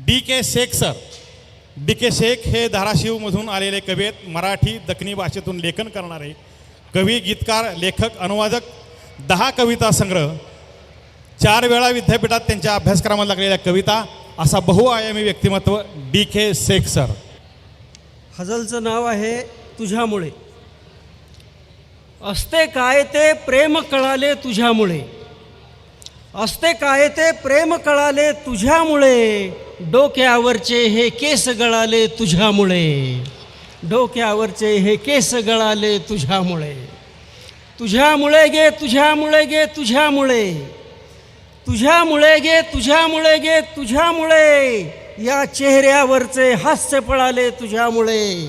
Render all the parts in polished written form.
DK Shaikh sir. DK Shaikh हे धाराशिवमधून आलेले कवी आहेत. मराठी दखनी भाषेतून लेखन करणारे कवी, गीतकार, लेखक, अनुवादक. 10 कविता संग्रह, 4 वेळा विद्यापीठात त्यांच्या अभ्यासक्रमात लागलेल्या कविता, असा बहुआयामी व्यक्तिमत्व DK शेख सर. हजलचं नाव आहे तुझ्यामुळे. असते काय ते प्रेम कळाले तुझ्यामुळे. असते काय ते प्रेम कळाले तुझ्यामुळे. डोक्यावरचे हे केस गळाले तुझ्यामुळे. डोक्यावरचे हे केस गळाले तुझ्यामुळे. तुझ्यामुळे गे, तुझ्यामुळे गे, तुझ्यामुळे. तुझ्यामुळे गे, तुझ्यामुळे गे, तुझ्यामुळे. या चेहऱ्यावरचे हास्य पळाले तुझ्यामुळे.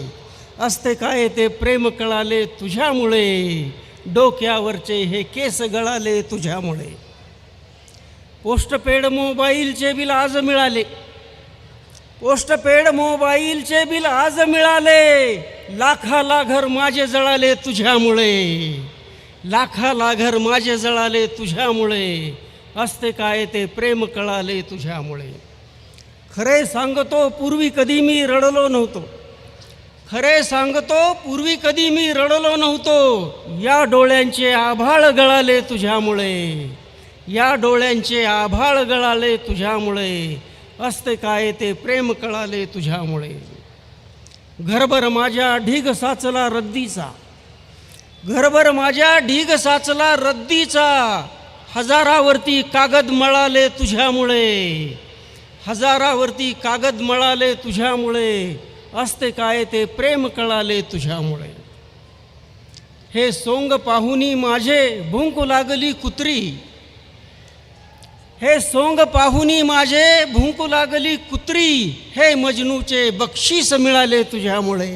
असते काय ते प्रेम कळाले तुझ्यामुळे. डोक्यावरचे हे केस गळाले तुझ्यामुळे. पोस्टपेड मोबाईलचे बिल आज मिळाले. पोस्टपेड मोबाईलचे बिल आज मिळाले. लाखाला घर माझे जळाले तुझ्यामुळे. लाखाला घर माझे जळाले तुझ्यामुळे. असते काय ते प्रेम कळाले तुझ्यामुळे. खरे सांगतो पूर्वी कधी मी रडलो नव्हतो. खरे सांगतो पूर्वी कधी मी रडलो नव्हतो. या डोळ्यांचे आभाळ गळाले तुझ्यामुळे. या डोळ्यांचे आभाळ गळाले तुझ्यामुळे. असते काय ते प्रेम कळाले तुझ्यामुळे. घरभर माझ्या ढीग साचला रद्दीचा. घरभर माझ्या ढीग साचला रद्दीचा. हजारावरती कागद मळाले तुझ्यामुळे. हजारावरती कागद मळाले तुझ्यामुळे. असते काय ते प्रेम कळाले तुझ्यामुळे. हे सोंग पाहुनी माझे भुंकू लागली कुत्री. हे सोंग पाहुनी माझे भुंकू लागली कुत्री. हे मजनूचे बक्षीस मिळाले तुझ्यामुळे.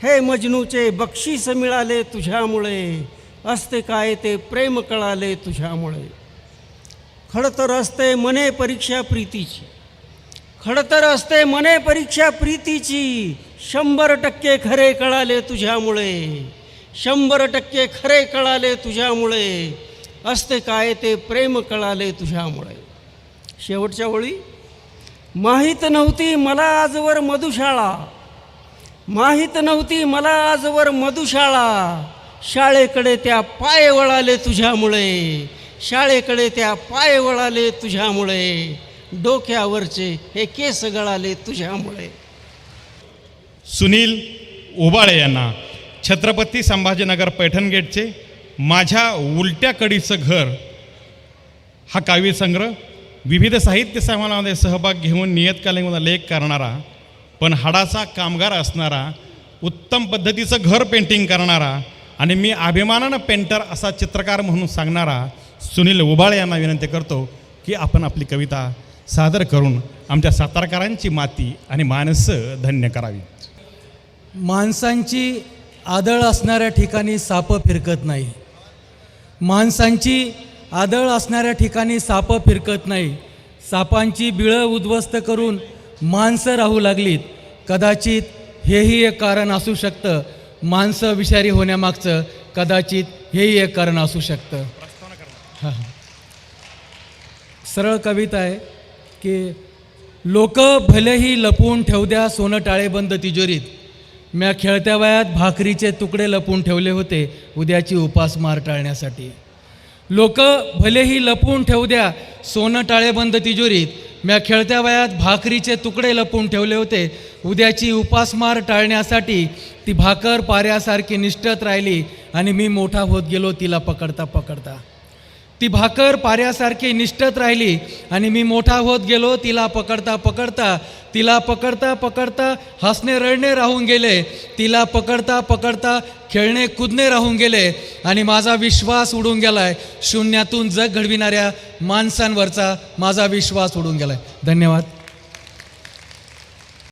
हे मजनूचे बक्षीस मिळाले तुझ्यामुळे. असते काय ते प्रेम कळाले तुझ्यामुळे. खडतर असते मने परीक्षा प्रीतीची. खडतर असते मने परीक्षा प्रीतीची. 100% खरे कळाले तुझ्यामुळे. 100% खरे कळाले तुझ्यामुळे. असते काय ते प्रेम कळाले तुझ्यामुळे. शेवटच्या ओळी. माहीत नव्हती मला आजवर मधुशाळा. माहीत नव्हती मला आजवर मधुशाळा. शाळेकडे त्या पाय वळाले तुझ्यामुळे. शाळेकडे त्या पाय वळाले तुझ्यामुळे. डोक्यावरचे हे केस गळाले तुझ्यामुळे. सुनील उबाळे यांना छत्रपती संभाजीनगर पैठण गेटचे माझ्या उलट्या कडीचं घर हा काव्यसंग्रह, विविध साहित्य समारंभामध्ये सहभाग घेऊन नियतकालिकांमध्ये लेख करणारा, पण हाडाचा कामगार असणारा, उत्तम पद्धतीचं घर पेंटिंग करणारा आणि मी अभिमानानं पेंटर असा चित्रकार म्हणून सांगणारा सुनील उबाळे यांना विनंती करतो की आपण आपली कविता सादर करून आमच्या सातारकरांची माती आणि माणसं धन्य करावी. माणसांची आदळ असणाऱ्या ठिकाणी सापं फिरकत नाही. माणसांची आदळ असणाऱ्या ठिकाणी सापं फिरकत नाही. सापांची बिळं उद्ध्वस्त करून माणसं राहू लागलीत. कदाचित हेही एक कारण असू शकतं. माणसं विषारी होण्यामागचं कदाचित हेही एक कारण असू शकतं. हां, सरळ कविता आहे की लोक भलेही लपवून ठेवू द्या सोनं टाळेबंद तिजोरीत. म्या खेळत्या वयात भाकरीचे तुकडे लपवून ठेवले होते उद्याची उपासमार टाळण्यासाठी. लोक भलेही लपवून ठेवू द्या सोनं टाळेबंद तिजोरीत. म्या खेळत्या वयात भाकरीचे तुकडे लपवून ठेवले होते उद्याची उपासमार टाळण्यासाठी. ती भाकर पाऱ्यासारखी निष्ठत राहिली आणि मी मोठा होत गेलो तिला पकडता पकडता. ती भाकर पाऱ्यासारखी निष्ठत राहिली आणि मी मोठा होत गेलो तिला पकडता पकडता. तिला पकडता पकडता हसणे रडणे राहून गेले. तिला पकडता पकडता खेळणे कुदणे राहून गेले आणि माझा विश्वास उडून गेलाय. शून्यातून जग घडविणाऱ्या माणसांवरचा माझा विश्वास उडून गेलाय. धन्यवाद.